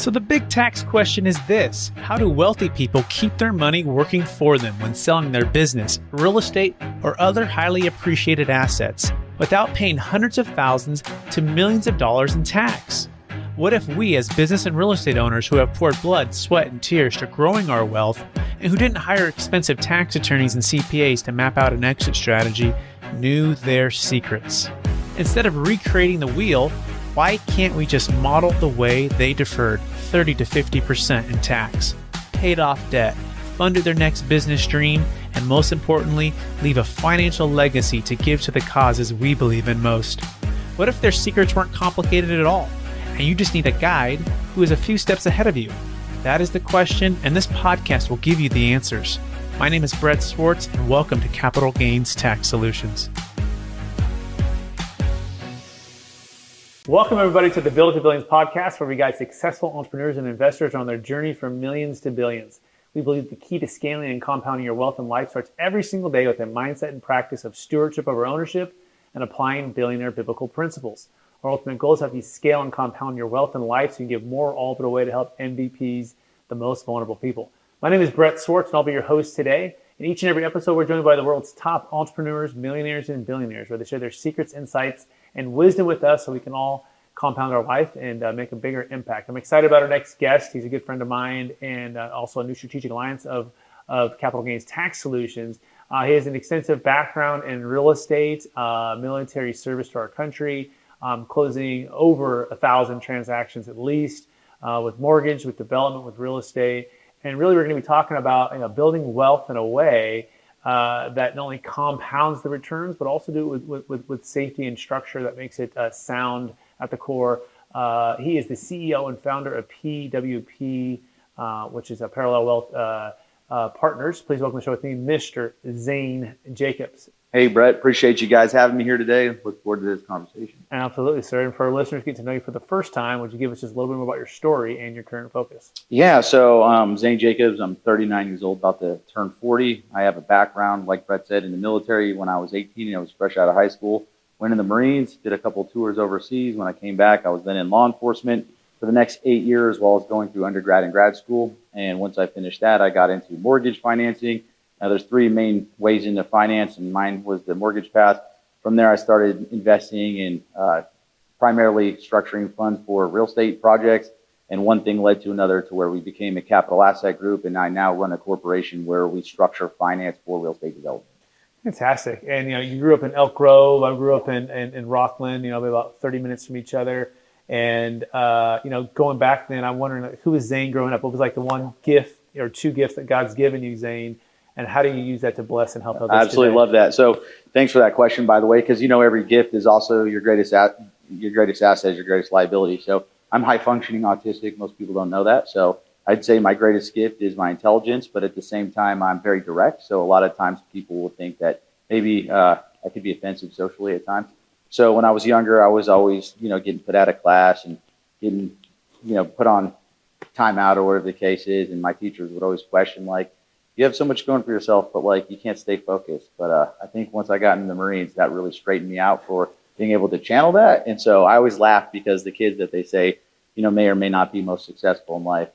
So the big tax question is this: how do wealthy people keep their money working for them when selling their business, real estate, or other highly appreciated assets without paying hundreds of thousands to millions of dollars in tax? What if we, as business and real estate owners who have poured blood, sweat, and tears to growing our wealth, and who didn't hire expensive tax attorneys and CPAs to map out an exit strategy, knew their secrets? Instead of recreating the wheel, why can't we just model the way they deferred 30 to 50% in tax, paid off debt, funded their next business dream, and most importantly, leave a financial legacy to give to the causes we believe in most? What if their secrets weren't complicated at all, and you just need a guide who is a few steps ahead of you? That is the question, and this podcast will give you the answers. My name is Brett Swarts, and welcome to Capital Gains Tax Solutions. Welcome, everybody, to the Build to Billions podcast, where we guide successful entrepreneurs and investors on their journey from millions to billions. We believe the key to scaling and compounding your wealth and life starts every single day with a mindset and practice of stewardship over ownership and applying billionaire biblical principles. Our ultimate goal is to help you scale and compound your wealth and life so you can give more all of it away to help MVPs, the most vulnerable people. My name is Brett Swarts, and I'll be your host today. In each and every episode, we're joined by the world's top entrepreneurs, millionaires, and billionaires, where they share their secrets, insights, and wisdom with us so we can all compound our life and make a bigger impact. I'm excited about our next guest. He's a good friend of mine and also a new strategic alliance of Capital Gains Tax Solutions. He has an extensive background in real estate, military service to our country, closing over 1,000 transactions at least, with mortgage, with development, with real estate. And really, we're going to be talking about building wealth in a way that not only compounds the returns, but also do it with safety and structure that makes it sound at the core. He is the CEO and founder of PWP, which is a Parallel Wealth Partners. Please welcome to the show with me, Mr. Zane Jacobs. Hey, Brett. Appreciate you guys having me here today. Look forward to this conversation. Absolutely, sir. And for our listeners getting to know you for the first time, would you give us just a little bit more about your story and your current focus? Yeah, so Zane Jacobs, I'm 39 years old, about to turn 40. I have a background, like Brett said, in the military. When I was 18, I was fresh out of high school. Went in the Marines, did a couple tours overseas. When I came back, I was then in law enforcement for the next 8 years while I was going through undergrad and grad school. And once I finished that, I got into mortgage financing. Now, there's three main ways into finance, and mine was the mortgage path. From there, I started investing in primarily structuring funds for real estate projects. And one thing led to another to where we became a capital asset group. And I now run a corporation where we structure finance for real estate development. Fantastic. And, you grew up in Elk Grove. I grew up in Rockland, about 30 minutes from each other. And, going back then, I'm wondering, who was Zane growing up? What was like the one gift or two gifts that God's given you, Zane? And how do you use that to bless and help others? I absolutely love that. So thanks for that question, by the way, because, every gift is also your greatest asset, your greatest liability. So I'm high functioning autistic. Most people don't know that. So I'd say my greatest gift is my intelligence, but at the same time, I'm very direct. So a lot of times people will think that maybe I could be offensive socially at times. So when I was younger, I was always, getting put out of class and getting, put on timeout or whatever the case is. And my teachers would always question, you have so much going for yourself, but you can't stay focused. But I think once I got into the Marines, that really straightened me out for being able to channel that. And so I always laugh because the kids that they say, may or may not be most successful in life,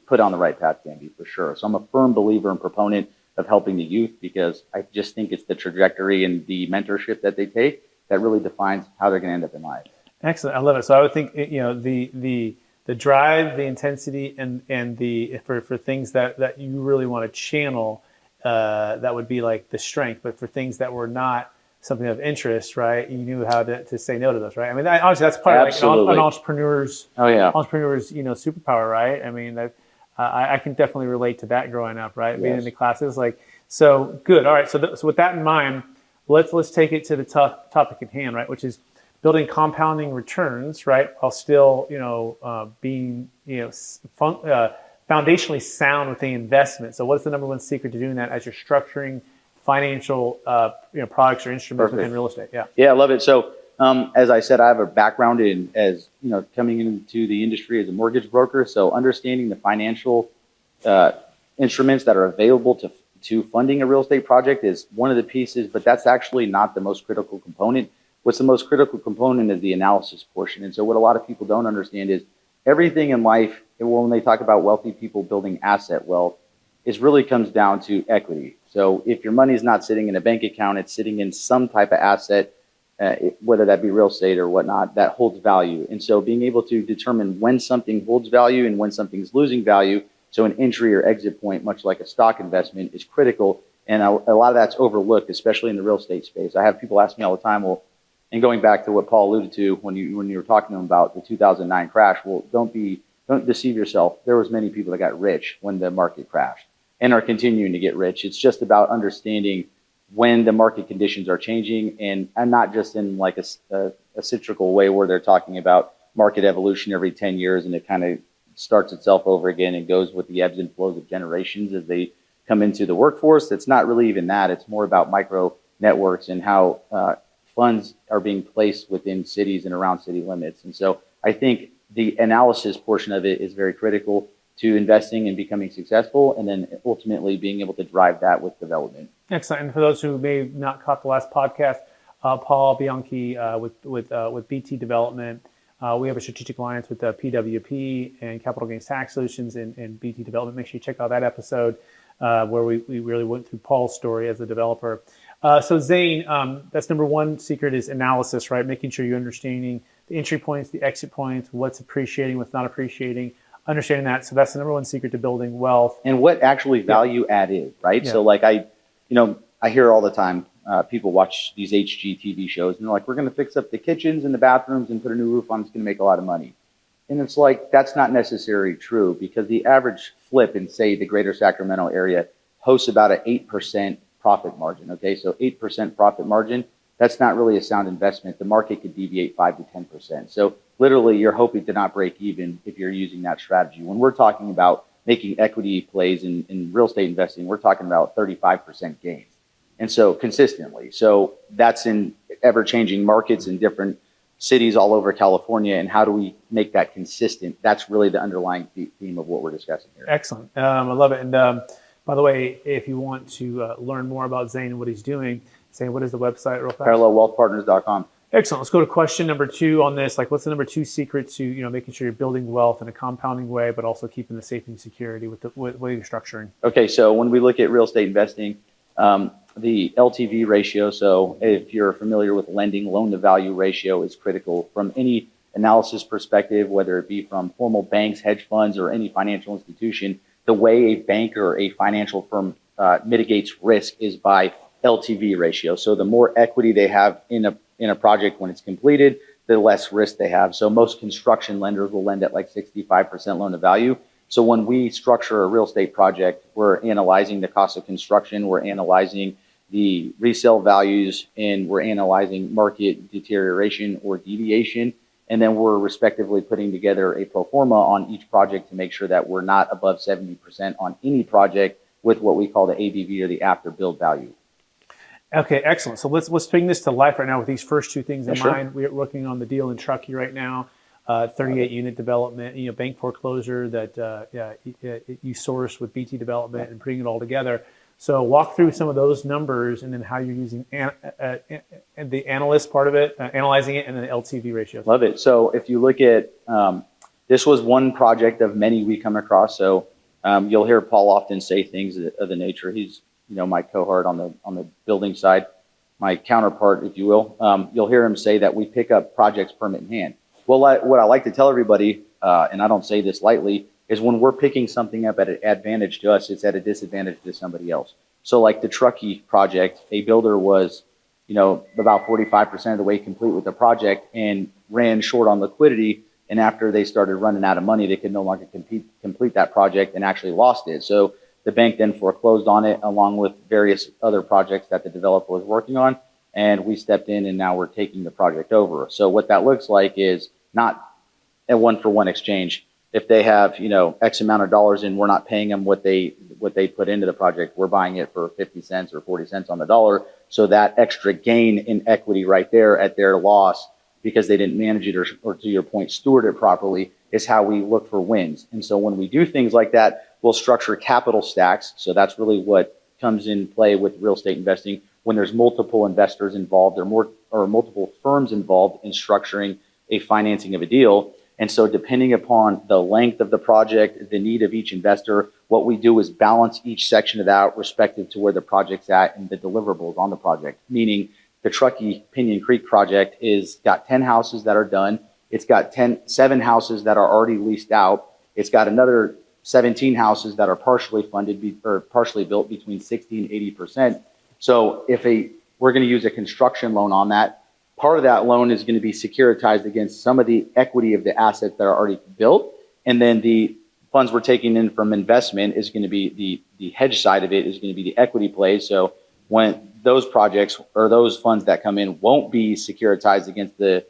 put on the right path can be, for sure. So I'm a firm believer and proponent of helping the youth because I just think it's the trajectory and the mentorship that they take that really defines how they're going to end up in life. Excellent. I love it. So I would think, the drive, the intensity, and the for things that you really want to channel, that would be like the strength. But for things that were not something of interest, right? You knew how to say no to those, right? I mean, honestly, that's probably like an entrepreneur's, superpower, right? I mean, I can definitely relate to that growing up, right? Yes. Being in the classes, so good. All right, so with that in mind, let's take it to the topic at hand, right? Which is building compounding returns, right? While still, being, foundationally sound with the investment. So what's the number one secret to doing that as you're structuring financial, products or instruments within real estate? Yeah, I love it. So, as I said, I have a background in coming into the industry as a mortgage broker. So understanding the financial instruments that are available to funding a real estate project is one of the pieces, but that's actually not the most critical component. What's the most critical component is the analysis portion. And so what a lot of people don't understand is everything in life, when they talk about wealthy people building asset wealth, it really comes down to equity. So if your money is not sitting in a bank account, it's sitting in some type of asset, whether that be real estate or whatnot, that holds value. And so being able to determine when something holds value and when something's losing value, so an entry or exit point, much like a stock investment, is critical. And a lot of that's overlooked, especially in the real estate space. I have people ask me all the time, well, and going back to what Paul alluded to when you were talking to him about the 2009 crash, well, don't deceive yourself. There was many people that got rich when the market crashed and are continuing to get rich. It's just about understanding when the market conditions are changing, and not just in like a cyclical way where they're talking about market evolution every 10 years and it kind of starts itself over again and goes with the ebbs and flows of generations as they come into the workforce. It's not really even that. It's more about micro networks and how funds are being placed within cities and around city limits. And so I think the analysis portion of it is very critical to investing and becoming successful, and then ultimately being able to drive that with development. Excellent. And for those who may have not caught the last podcast, Paul Bianchi with BT Development, we have a strategic alliance with PWP and Capital Gains Tax Solutions and BT Development. Make sure you check out that episode where we really went through Paul's story as a developer. So Zane, that's number one secret is analysis, right? Making sure you're understanding the entry points, the exit points, what's appreciating, what's not appreciating, understanding that. So that's the number one secret to building wealth. And what actually value add is, right? Yeah. So like I hear all the time, people watch these HGTV shows and they're like, we're going to fix up the kitchens and the bathrooms and put a new roof on. It's going to make a lot of money. And it's like, that's not necessarily true, because the average flip in, say, the greater Sacramento area hosts about an 8% profit margin. Okay, so 8% profit margin, that's not really a sound investment. The market could deviate 5 to 10%. So literally, you're hoping to not break even if you're using that strategy. When we're talking about making equity plays in real estate investing, we're talking about 35% gains. And so consistently. So that's in ever-changing markets in different cities all over California. And how do we make that consistent? That's really the underlying theme of what we're discussing here. Excellent. I love it. And by the way, if you want to learn more about Zane and what he's doing, Zane, what is the website real fast? ParallelWealthPartners.com. Excellent. Let's go to question number 2 on this. Like, what's the number 2 secret to making sure you're building wealth in a compounding way, but also keeping the safety and security with what you're structuring? Okay, so when we look at real estate investing, the LTV ratio, so if you're familiar with lending, loan to value ratio is critical from any analysis perspective, whether it be from formal banks, hedge funds, or any financial institution. The way a bank or a financial firm mitigates risk is by LTV ratio. So the more equity they have in a project when it's completed, the less risk they have. So most construction lenders will lend at like 65% loan to value. So when we structure a real estate project, we're analyzing the cost of construction, we're analyzing the resale values, and we're analyzing market deterioration or deviation. And then we're respectively putting together a pro forma on each project to make sure that we're not above 70% on any project with what we call the ABV, or the after build value. Okay, excellent. So let's bring this to life right now with these first 2 things in sure. mind. We're working on the deal in Truckee right now, 38 unit development, bank foreclosure that you sourced with BT Development and putting it all together. So walk through some of those numbers and then how you're using the analyst part of it, analyzing it, and then the LTV ratios. Love it. So if you look at, this was one project of many we come across. So you'll hear Paul often say things of the nature. He's my cohort on the building side, my counterpart, if you will. You'll hear him say that we pick up projects permit in hand. Well, what I like to tell everybody, and I don't say this lightly, is when we're picking something up at an advantage to us, it's at a disadvantage to somebody else. So like the Truckee project, a builder was, about 45% of the way complete with the project and ran short on liquidity. And after they started running out of money, they could no longer complete that project and actually lost it. So the bank then foreclosed on it, along with various other projects that the developer was working on. And we stepped in, and now we're taking the project over. So what that looks like is not a 1-for-1 exchange. If they have, X amount of dollars and we're not paying them what they put into the project, we're buying it for 50 cents or 40 cents on the dollar. So that extra gain in equity right there at their loss, because they didn't manage it or to your point, steward it properly, is how we look for wins. And so when we do things like that, we'll structure capital stacks. So that's really what comes in play with real estate investing. When there's multiple investors involved or multiple firms involved in structuring a financing of a deal, And so depending upon the length of the project, the need of each investor, what we do is balance each section of that respective to where the project's at and the deliverables on the project. Meaning the Truckee Pinion Creek project is got 10 houses that are done. It's got 7 houses that are already leased out. It's got another 17 houses that are partially funded or partially built between 60 and 80%. So if we're going to use a construction loan on that, part of that loan is going to be securitized against some of the equity of the assets that are already built. And then the funds we're taking in from investment is going to be the hedge side of it is going to be the equity plays. So when those projects or those funds that come in won't be securitized against the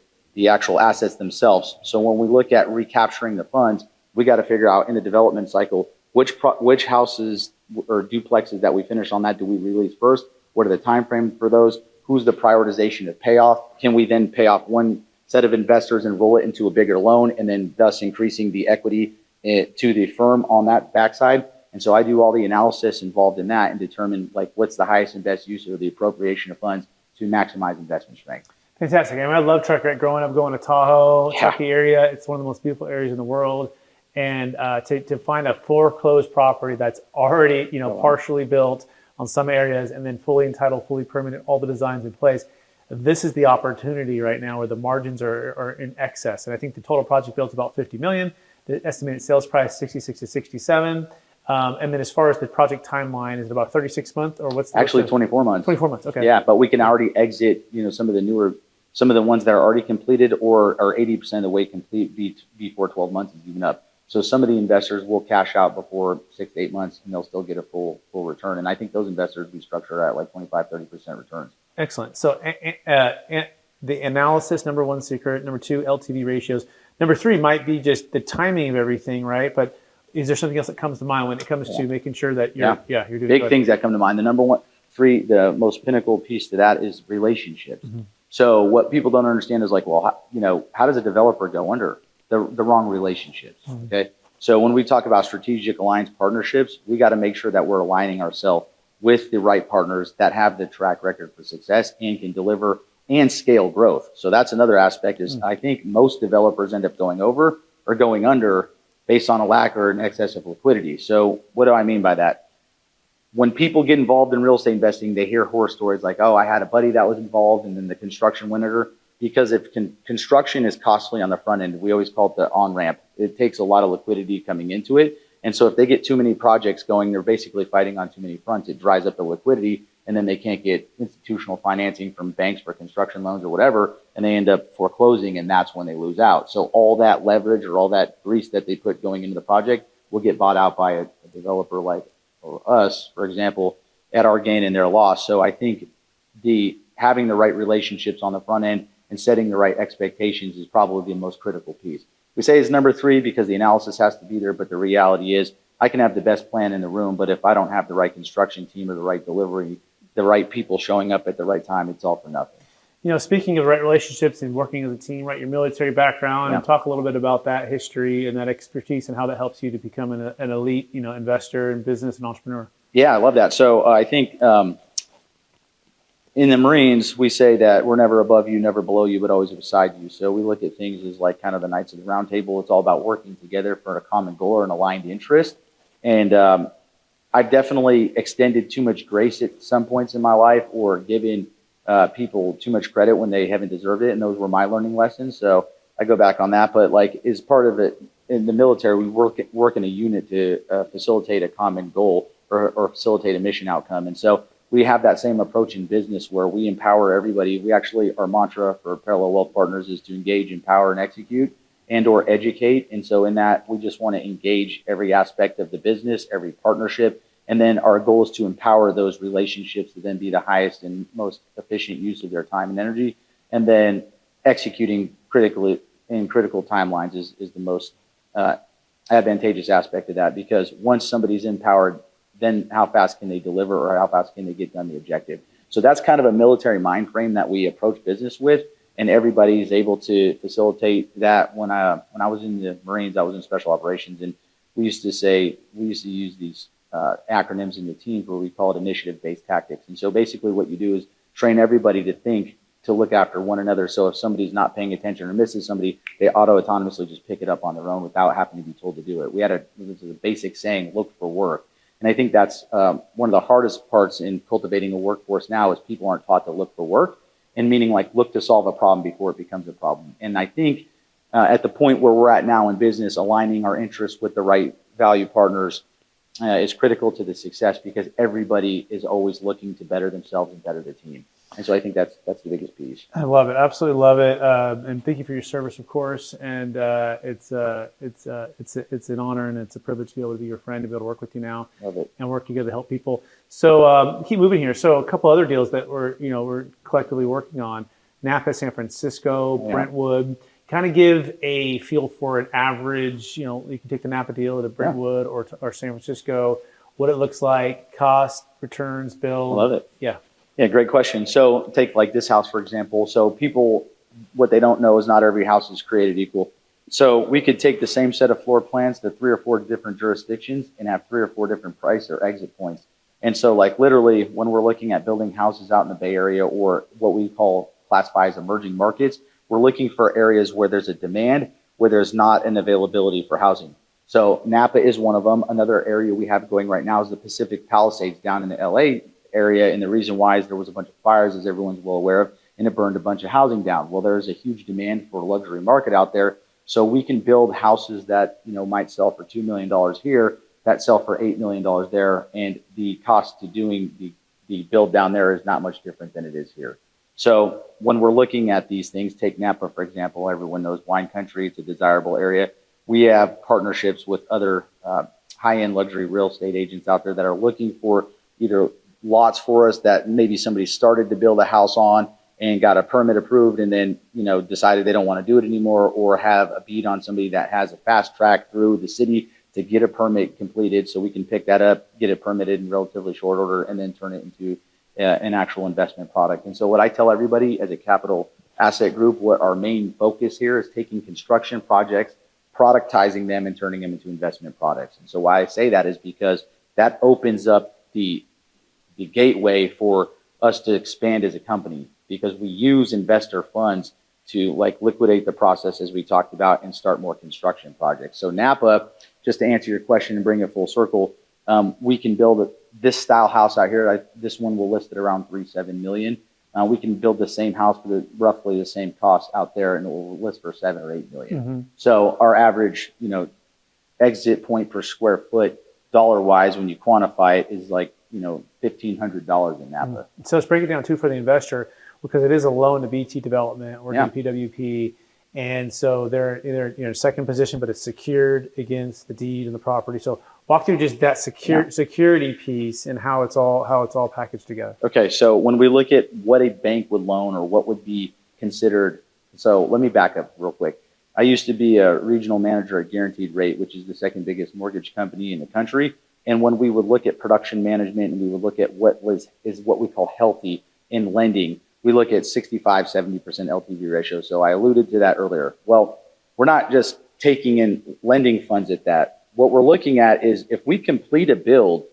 actual assets themselves. So when we look at recapturing the funds, we got to figure out in the development cycle, which houses or duplexes that we finish on that do we release first? What are the time frames for those? Who's the prioritization of payoff? Can we then pay off one set of investors and roll it into a bigger loan and then thus increasing the equity to the firm on that backside? And so I do all the analysis involved in that and determine like what's the highest and best use of the appropriation of funds to maximize investment strength. Fantastic. I mean, I love Truckee. Growing up, going to Tahoe, Truckee area, it's one of the most beautiful areas in the world. And to find a foreclosed property that's already, partially built on some areas and then fully entitled, fully permitted, all the designs in place, this is the opportunity right now where the margins are in excess. And I think the total project built is about $50 million. The estimated sales price, 66 to 67. And then as far as the project timeline, is it about 36 months or what's the actually 24 months? 24 months. Okay. Yeah, but we can already exit, some of the ones that are already completed or are 80% of the way complete before 12 months is even up. So some of the investors will cash out before 6 to 8 months and they'll still get a full return. And I think those investors we structure at like 25-30% returns. Excellent. So the analysis, number one, secret. Number two, LTV ratios. Number three might be just the timing of everything, right? But is there something else that comes to mind when it comes to making sure that you're doing big things that come to mind? The number one, the most pinnacle piece to that is relationships. Mm-hmm. So what people don't understand is like, well, how does a developer go under? The wrong relationships. Mm-hmm. Okay. So when we talk about strategic alliance partnerships, we got to make sure that we're aligning ourselves with the right partners that have the track record for success and can deliver and scale growth. So that's another aspect is I think most developers end up going over or going under based on a lack or an excess of liquidity. So what do I mean by that? When people get involved in real estate investing, they hear horror stories like, oh, I had a buddy that was involved and then the construction went under. Because if construction is costly on the front end, we always call it the on-ramp. It takes a lot of liquidity coming into it. And so if they get too many projects going, they're basically fighting on too many fronts. It dries up the liquidity, and then they can't get institutional financing from banks for construction loans or whatever, and they end up foreclosing, and that's when they lose out. So all that leverage or all that grease that they put going into the project will get bought out by a developer like us, for example, at our gain and their loss. So I think having the right relationships on the front end and setting the right expectations is probably the most critical piece. We say it's number three because the analysis has to be there, but the reality is I can have the best plan in the room, but if I don't have the right construction team or the right delivery, the right people showing up at the right time, it's all for nothing. Speaking of right relationships and working as a team, right, your military background, and talk a little bit about that history and that expertise and how that helps you to become an elite, investor in business and entrepreneur. Yeah, I love that. So I think in the Marines, we say that we're never above you, never below you, but always beside you. So we look at things as like kind of the Knights of the Round Table. It's all about working together for a common goal or an aligned interest. And I've definitely extended too much grace at some points in my life or given people too much credit when they haven't deserved it. And those were my learning lessons. So I go back on that. But like as part of it in the military, we work in a unit to facilitate a common goal or facilitate a mission outcome. And so we have that same approach in business where we empower everybody. We actually, our mantra for Parallel Wealth Partners is to engage, empower, and execute and or educate. And so in that, we just want to engage every aspect of the business, every partnership. And then our goal is to empower those relationships to then be the highest and most efficient use of their time and energy. And then executing critically in critical timelines is the most advantageous aspect of that, because once somebody's empowered, then how fast can they deliver or how fast can they get done the objective? So that's kind of a military mind frame that we approach business with, and everybody is able to facilitate that. When I was in the Marines, I was in special operations, and we used to use these acronyms in the teams where we call it initiative-based tactics. And so basically what you do is train everybody to think to look after one another. So if somebody's not paying attention or misses somebody, they autonomously just pick it up on their own without having to be told to do it. This is a basic saying, look for work. And I think that's one of the hardest parts in cultivating a workforce now is people aren't taught to look for work, and meaning like look to solve a problem before it becomes a problem. And I think at the point where we're at now in business, aligning our interests with the right value partners is critical to the success, because everybody is always looking to better themselves and better their team. And so I think that's the biggest piece. I love it. Absolutely love it. And thank you for your service, of course. And it's an honor and it's a privilege to be able to be your friend, to be able to work with you now. Love it. And work together to help people. So keep moving here. So a couple other deals that we're collectively working on: Napa, San Francisco, Brentwood. Kind of give a feel for an average. You can take the Napa deal to Brentwood or San Francisco. What it looks like, cost, returns, bill. I love it. Yeah, great question. So take like this house, for example. So people, what they don't know is not every house is created equal. So we could take the same set of floor plans to 3 or 4 different jurisdictions and have 3 or 4 different price or exit points. And so like literally when we're looking at building houses out in the Bay Area, or what we classify as emerging markets, we're looking for areas where there's a demand, where there's not an availability for housing. So Napa is one of them. Another area we have going right now is the Pacific Palisades down in the LA area. And the reason why is there was a bunch of fires, as everyone's well aware of, and it burned a bunch of housing down. Well, there's a huge demand for a luxury market out there. So we can build houses that, might sell for $2 million here, that sell for $8 million there. And the cost to doing the build down there is not much different than it is here. So when we're looking at these things, take Napa, for example. Everyone knows wine country. It's a desirable area. We have partnerships with other high-end luxury real estate agents out there that are looking for either lots for us that maybe somebody started to build a house on and got a permit approved and then, decided they don't want to do it anymore, or have a beat on somebody that has a fast track through the city to get a permit completed, so we can pick that up, get it permitted in relatively short order, and then turn it into an actual investment product. And so what I tell everybody as a capital asset group, what our main focus here is taking construction projects, productizing them, and turning them into investment products. And so why I say that is because that opens up the gateway for us to expand as a company, because we use investor funds to liquidate the process, as we talked about, and start more construction projects. So Napa, just to answer your question and bring it full circle, we can build this style house out here. This one will list at around $3.7 million. We can build the same house for roughly the same cost out there, and it will list for $7 or $8 million. Mm-hmm. So our average, exit point per square foot, dollar-wise, when you quantify it, is $1,500 in Napa. So let's break it down too for the investor, because it is a loan to BT Development or to PWP, and so they're either second position, but it's secured against the deed and the property. So walk through just that security piece and how it's all packaged together. Okay, so when we look at what a bank would loan or what would be considered, so let me back up real quick. I used to be a regional manager at Guaranteed Rate, which is the second biggest mortgage company in the country. And when we would look at production management and we would look at what we call healthy in lending, we look at 65, 70% LTV ratio. So I alluded to that earlier. Well, we're not just taking in lending funds at that. What we're looking at is, if we complete a build,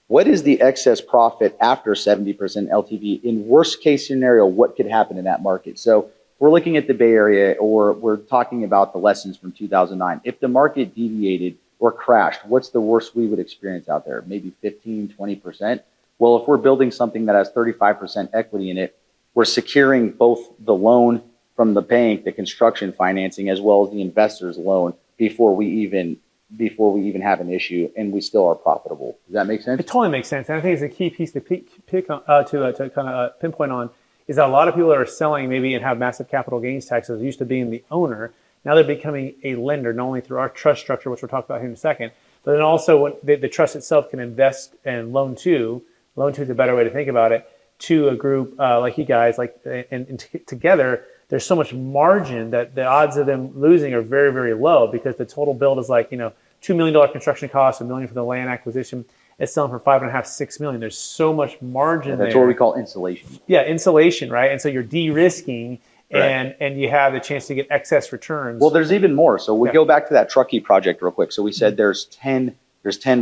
what is the excess profit after 70% LTV? In worst case scenario, what could happen in that market? So we're looking at the Bay Area, or we're talking about the lessons from 2009. If the market deviated or crashed, what's the worst we would experience out there? Maybe 15, 20%. Well, if we're building something that has 35% equity in it, we're securing both the loan from the bank, the construction financing, as well as the investor's loan before we even have an issue, and we still are profitable. Does that make sense? It totally makes sense. And I think it's a key piece to pinpoint on, is that a lot of people that are selling maybe and have massive capital gains taxes used to being the owner. Now they're becoming a lender, not only through our trust structure, which we'll talk about here in a second, but then also when the trust itself can invest and loan to is a better way to think about it, to a group like you guys, and together, there's so much margin that the odds of them losing are very, very low, because the total build is $2 million construction cost, $1 million for the land acquisition. It's selling for $5.5, $6 million. There's so much margin there. That's what we call insulation. Yeah, insulation, right? And so you're de-risking, right, and you have the chance to get excess returns. Well, there's even more. So we go back to that Truckee project real quick. So we said there's 10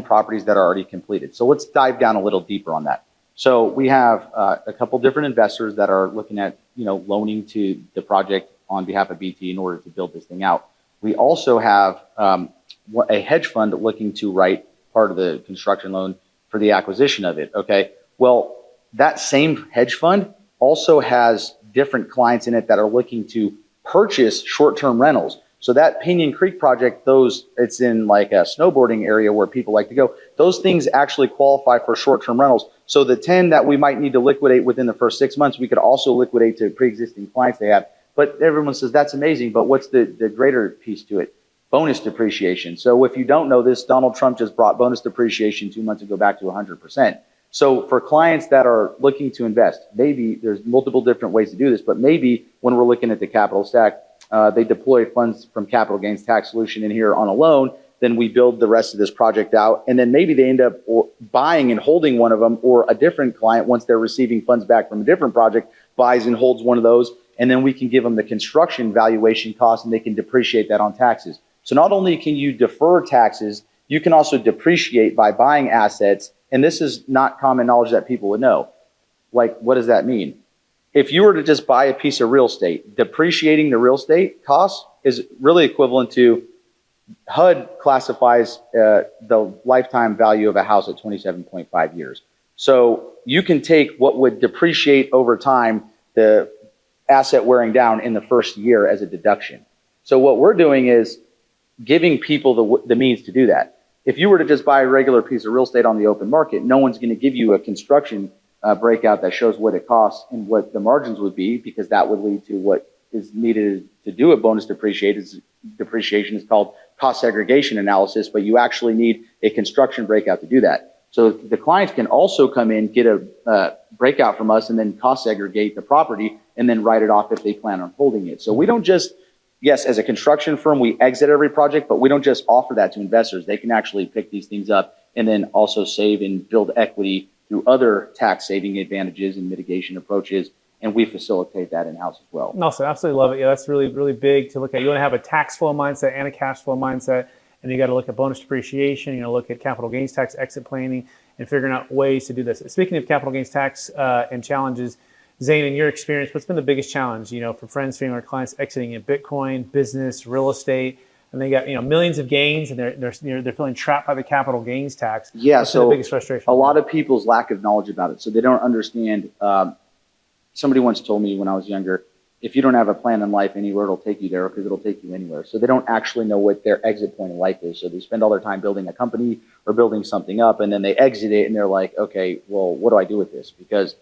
properties that are already completed. So let's dive down a little deeper on that. So we have a couple different investors that are looking at, loaning to the project on behalf of BT in order to build this thing out. We also have a hedge fund looking to write part of the construction loan for the acquisition of it. Okay. Well, that same hedge fund also has different clients in it that are looking to purchase short-term rentals. So that Pinion Creek project, it's in like a snowboarding area where people like to go. Those things actually qualify for short-term rentals. So the 10 that we might need to liquidate within the first 6 months, we could also liquidate to pre-existing clients they have. But everyone says that's amazing. But what's the greater piece to it? Bonus depreciation. So if you don't know this, Donald Trump just brought bonus depreciation 2 months ago back to 100%. So for clients that are looking to invest, maybe there's multiple different ways to do this, but maybe when we're looking at the capital stack, they deploy funds from capital gains tax solution in here on a loan, then we build the rest of this project out, and then maybe they end up buying and holding one of them, or a different client, once they're receiving funds back from a different project, buys and holds one of those, and then we can give them the construction valuation cost, and they can depreciate that on taxes. So not only can you defer taxes, you can also depreciate by buying assets. And this is not common knowledge that people would know. Like, what does that mean? If you were to just buy a piece of real estate, depreciating the real estate cost is really equivalent to HUD classifies the lifetime value of a house at 27.5 years. So you can take what would depreciate over time, the asset wearing down in the first year, as a deduction. So what we're doing is giving people the means to do that. If you were to just buy a regular piece of real estate on the open market, no one's going to give you a construction breakout that shows what it costs and what the margins would be, because that would lead to what is needed to do a bonus depreciation. Depreciation is called cost segregation analysis, but you actually need a construction breakout to do that. So the clients can also come in, get a breakout from us, and then cost segregate the property and then write it off if they plan on holding it. So we don't just, yes, as a construction firm, we exit every project, but we don't just offer that to investors. They can actually pick these things up and then also save and build equity through other tax saving advantages and mitigation approaches. And we facilitate that in-house as well. No, so absolutely love it. Yeah, that's really, really big to look at. You want to have a tax flow mindset and a cash flow mindset. And you got to look at bonus depreciation, look at capital gains tax, exit planning, and figuring out ways to do this. Speaking of capital gains tax and challenges, Zane, in your experience, what's been the biggest challenge, for friends, family, or clients exiting in Bitcoin, business, real estate, and they got, millions of gains, and they're feeling trapped by the capital gains tax? Yeah, what's so been the biggest frustration? A lot of people's lack of knowledge about it, so they don't understand. Somebody once told me when I was younger, if you don't have a plan in life, anywhere it'll take you there, because it'll take you anywhere. So they don't actually know what their exit point in life is. So they spend all their time building a company or building something up, and then they exit it, and they're like, okay, well, what do I do with this? Because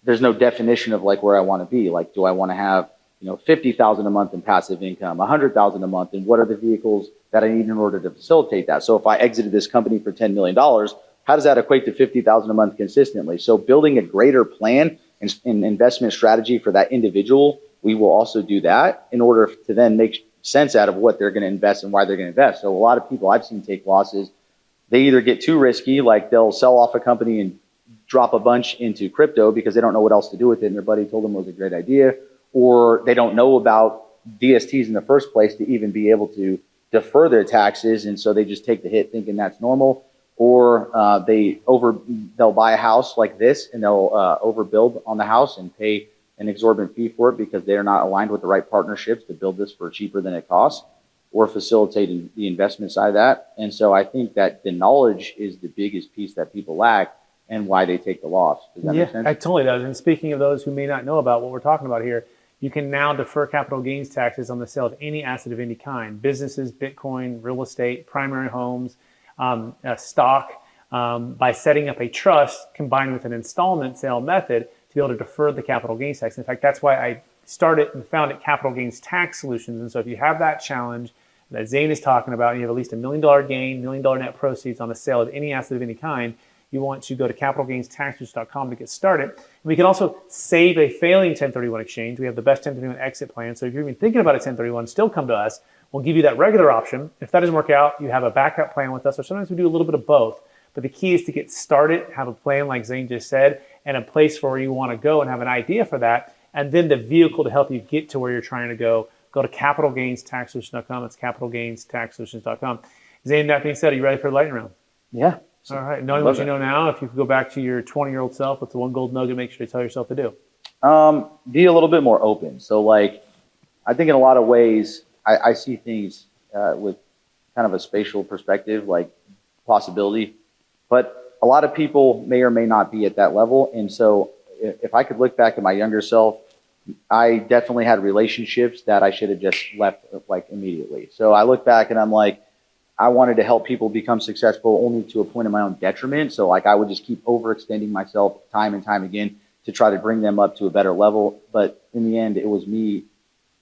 there's no definition of like where I want to be. Like, do I want to have, $50,000 a month in passive income, $100,000 a month, and what are the vehicles that I need in order to facilitate that? So if I exited this company for $10 million, how does that equate to $50,000 a month consistently? So building a greater plan and investment strategy for that individual, we will also do that in order to then make sense out of what they're going to invest and why they're going to invest. So a lot of people I've seen take losses. They either get too risky, like they'll sell off a company and drop a bunch into crypto because they don't know what else to do with it, and their buddy told them it was a great idea, or they don't know about DSTs in the first place to even be able to defer their taxes, and so they just take the hit thinking that's normal. Or they'll buy a house like this, and they'll overbuild on the house and pay an exorbitant fee for it because they're not aligned with the right partnerships to build this for cheaper than it costs, or facilitating the investment side of that. And so I think that the knowledge is the biggest piece that people lack, and why they take the loss. Does that make sense? It totally does. And speaking of those who may not know about what we're talking about here, you can now defer capital gains taxes on the sale of any asset of any kind: businesses, Bitcoin, real estate, primary homes, stock, by setting up a trust combined with an installment sale method to be able to defer the capital gains tax. In fact, that's why I started and founded Capital Gains Tax Solutions. And so if you have that challenge that Zane is talking about, and you have at least $1 million gain, $1 million net proceeds on the sale of any asset of any kind, you want to go to capitalgainstaxsolutions.com to get started. And we can also save a failing 1031 exchange. We have the best 1031 exit plan. So if you're even thinking about a 1031, still come to us. We'll give you that regular option. If that doesn't work out, you have a backup plan with us, or sometimes we do a little bit of both. But the key is to get started, have a plan like Zane just said, and a place for where you want to go and have an idea for that, and then the vehicle to help you get to where you're trying to go. Go to capitalgainstaxsolutions.com. It's capitalgainstaxsolutions.com. Zane, that being said, are you ready for the lightning round? Yeah. All right. Knowing what you know now, if you could go back to your 20-year-old self, what's the one gold nugget make sure to tell yourself to do? Be a little bit more open. So like, I think in a lot of ways, I see things with kind of a spatial perspective, like possibility, but a lot of people may or may not be at that level. And so if I could look back at my younger self, I definitely had relationships that I should have just left like immediately. So I look back and I'm like, I wanted to help people become successful only to a point of my own detriment. So like I would just keep overextending myself time and time again to try to bring them up to a better level. But in the end, it was me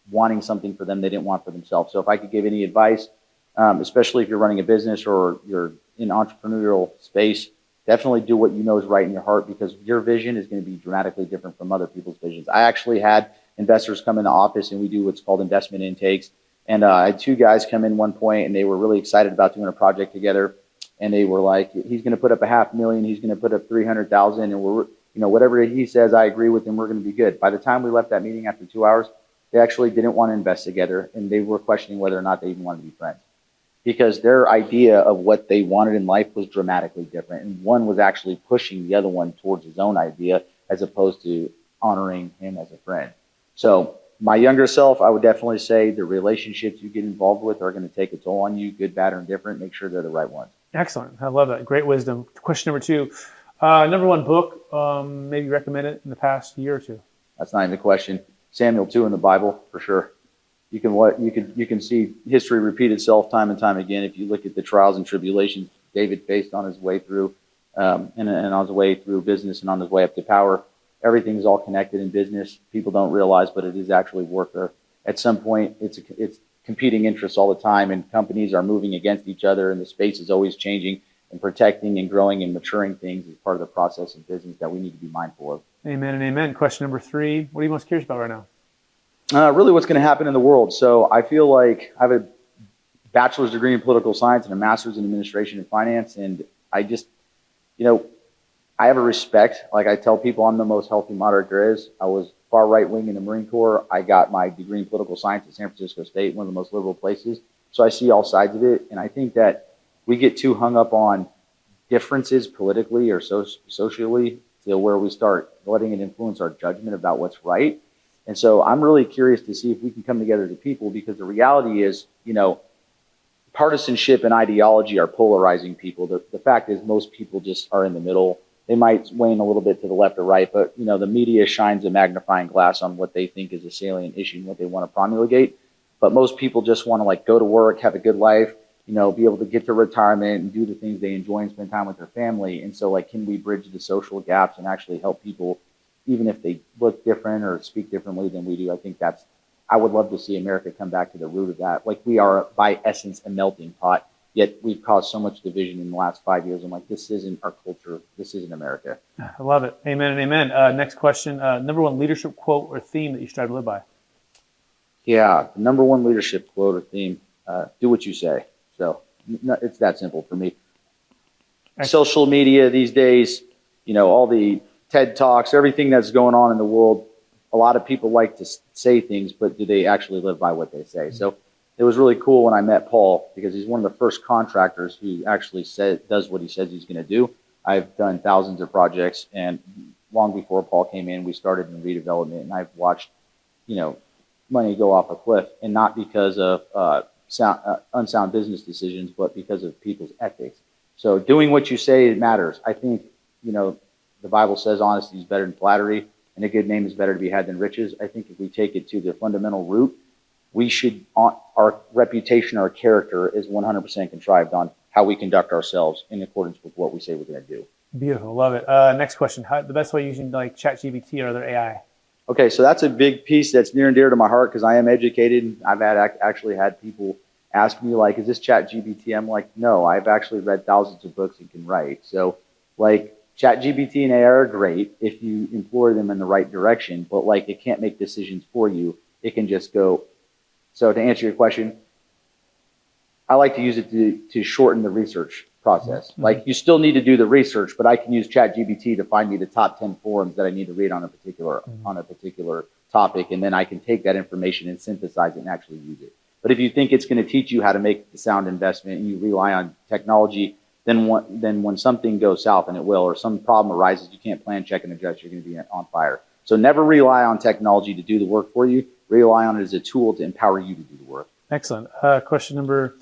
wanting something for them they didn't want for themselves. So if I could give any advice, especially if you're running a business or you're in entrepreneurial space, definitely do what you know is right in your heart, because your vision is going to be dramatically different from other people's visions. I actually had investors come in the office and we do what's called investment intakes. And I had two guys come in one point and they were really excited about doing a project together. And they were like, he's going to put up $500,000, he's going to put up 300,000, and we're, whatever he says, I agree with him, we're going to be good. By the time we left that meeting after 2 hours, they actually didn't want to invest together, and they were questioning whether or not they even wanted to be friends, because their idea of what they wanted in life was dramatically different. And one was actually pushing the other one towards his own idea as opposed to honoring him as a friend. So my younger self, I would definitely say the relationships you get involved with are going to take a toll on you, good, bad, or indifferent. Make sure they're the right ones. Excellent. I love that. Great wisdom. Question number 2. Number 1 book, maybe recommend it in the past year or two. That's not even the question. Samuel 2 in the Bible, for sure. You can see history repeat itself time and time again. If you look at the trials and tribulations David faced on his way through, and on his way through business and on his way up to power, everything's all connected in business. People don't realize, but it is actually warfare. At some point, it's competing interests all the time, and companies are moving against each other, and the space is always changing. And protecting and growing and maturing things is part of the process of business that we need to be mindful of. Amen and amen. Question number 3. What are you most curious about right now? Really what's going to happen in the world. So I feel like I have a bachelor's degree in political science and a master's in administration and finance. And I just, I have a respect. Like I tell people, I'm the most healthy moderate there is. I was far right wing in the Marine Corps. I got my degree in political science at San Francisco State, one of the most liberal places. So I see all sides of it. And I think that we get too hung up on differences politically or socially to where we start letting it influence our judgment about what's right. And so I'm really curious to see if we can come together as a people, because the reality is, partisanship and ideology are polarizing people. The fact is most people just are in the middle. They might wane a little bit to the left or right, but the media shines a magnifying glass on what they think is a salient issue and what they want to promulgate. But most people just want to go to work, have a good life, be able to get to retirement and do the things they enjoy and spend time with their family. And so can we bridge the social gaps and actually help people, even if they look different or speak differently than we do? I think I would love to see America come back to the root of that. We are by essence a melting pot, yet we've caused so much division in the last 5 years. I'm like, this isn't our culture. This isn't America. I love it. Amen and amen. Next question. Number 1 leadership quote or theme that you strive to live by? Yeah, the number 1 leadership quote or theme, do what you say. So it's that simple for me. Excellent. Social media these days, all the TED Talks, everything that's going on in the world, a lot of people like to say things, but do they actually live by what they say? Mm-hmm. So it was really cool when I met Paul, because he's one of the first contractors who actually does what he says he's going to do. I've done thousands of projects, and long before Paul came in, we started in redevelopment, and I've watched, money go off a cliff, and not because of unsound business decisions, but because of people's ethics. So doing what you say matters. I think, the Bible says honesty is better than flattery, and a good name is better to be had than riches. I think if we take it to the fundamental root, our reputation, our character is 100% contrived on how we conduct ourselves in accordance with what we say we're going to do. Beautiful. Love it. Next question. The best way using ChatGPT or other AI? Okay, so that's a big piece that's near and dear to my heart, because I am educated. I've actually had people ask me, is this ChatGPT? I'm like, no, I've actually read thousands of books and can write. So, ChatGPT and AI are great if you employ them in the right direction, but it can't make decisions for you. It can just go. So to answer your question, I like to use it to shorten the research process. Mm-hmm. You still need to do the research, but I can use ChatGPT to find me the top 10 forums that I need to read on a particular topic, and then I can take that information and synthesize it and actually use it. But if you think it's going to teach you how to make the sound investment and you rely on technology then when something goes south, and it will, or some problem arises, you can't plan, check, and adjust, you're going to be on fire. So never rely on technology to do the work for you. Rely on it as a tool to empower you to do the work. Excellent. Question number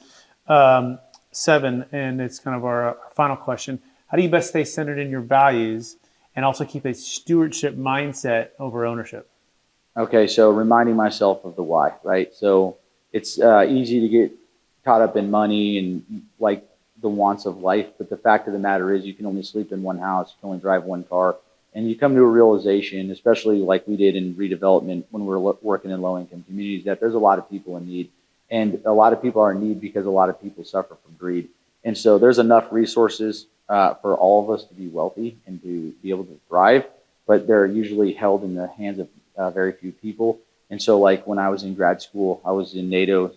7, and it's kind of our final question. How do you best stay centered in your values and also keep a stewardship mindset over ownership? Okay, so reminding myself of the why, right? So it's easy to get caught up in money and like the wants of life, but the fact of the matter is you can only sleep in one house, you can only drive one car, and you come to a realization, especially like we did in redevelopment when we were working in low-income communities, that there's a lot of people in need. And a lot of people are in need because a lot of people suffer from greed. And so there's enough resources for all of us to be wealthy and to be able to thrive, but they're usually held in the hands of very few people. And so like when I was in grad school, I was in NATO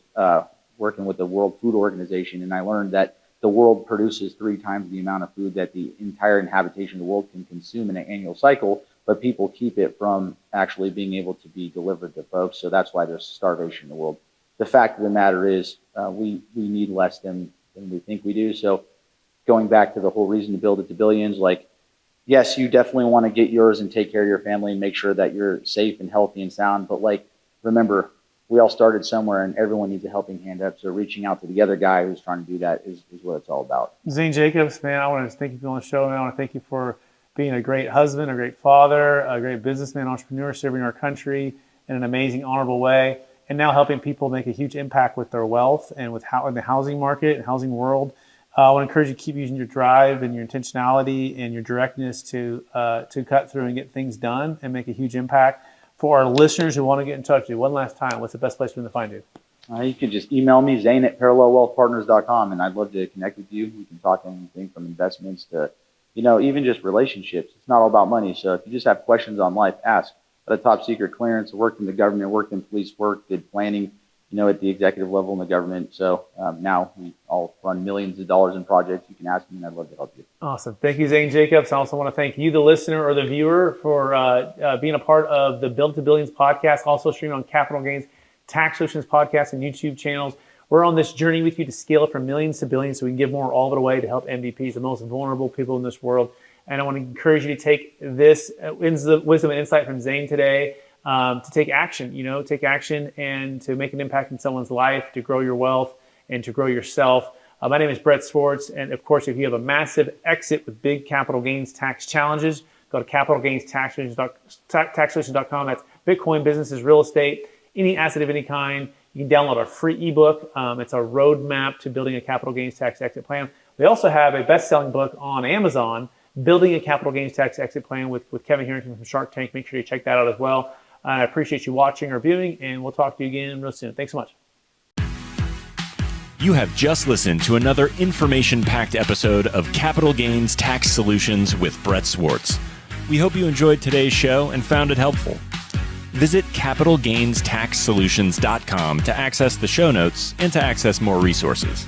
working with the World Food Organization, and I learned that the world produces 3 times the amount of food that the entire inhabitation of the world can consume in an annual cycle, but people keep it from actually being able to be delivered to folks. So that's why there's starvation in the world. The fact of the matter is we need less than we think we do. So going back to the whole reason to build it to billions, like, yes, you definitely want to get yours and take care of your family and make sure that you're safe and healthy and sound. But like, remember, we all started somewhere and everyone needs a helping hand up. So reaching out to the other guy who's trying to do that is what it's all about. Zane Jacobs, man, I want to thank you for being on the show, and I want to thank you for being a great husband, a great father, a great businessman, entrepreneur, serving our country in an amazing, honorable way, and now helping people make a huge impact with their wealth and with in the housing market and housing world. I want to encourage you to keep using your drive and your intentionality and your directness to cut through and get things done and make a huge impact. For our listeners who want to get in touch with you, one last time, what's the best place for them to find you? You can just email me, Zane@parallelwealthpartners.com, and I'd love to connect with you. We can talk anything from investments to, even just relationships. It's not all about money. So if you just have questions on life, ask. Got a top secret clearance, worked in the government, worked in police work, did planning, at the executive level in the government. So now we all run millions of dollars in projects. You can ask me, and I'd love to help you. Awesome. Thank you, Zane Jacobs. I also want to thank you, the listener or the viewer, for being a part of the Build to Billions podcast, also streamed on Capital Gains Tax Solutions podcast and YouTube channels. We're on this journey with you to scale it from millions to billions so we can give more all of it away to help MVPs, the most vulnerable people in this world. And I want to encourage you to take this wisdom and insight from Zane today to take action, take action and to make an impact in someone's life, to grow your wealth and to grow yourself. My name is Brett Swarts. And of course, if you have a massive exit with big capital gains tax challenges, go to capitalgainstaxsolutions.com. That's Bitcoin, businesses, real estate, any asset of any kind. You can download our free ebook. It's a roadmap to building a capital gains tax exit plan. We also have a best-selling book on Amazon, Building a Capital Gains Tax Exit Plan with Kevin Harrington from Shark Tank. Make sure you check that out as well. I appreciate you watching or viewing, and we'll talk to you again real soon. Thanks so much. You have just listened to another information-packed episode of Capital Gains Tax Solutions with Brett Swarts. We hope you enjoyed today's show and found it helpful. Visit capitalgainstaxsolutions.com to access the show notes and to access more resources.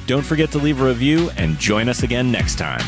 Don't forget to leave a review and join us again next time.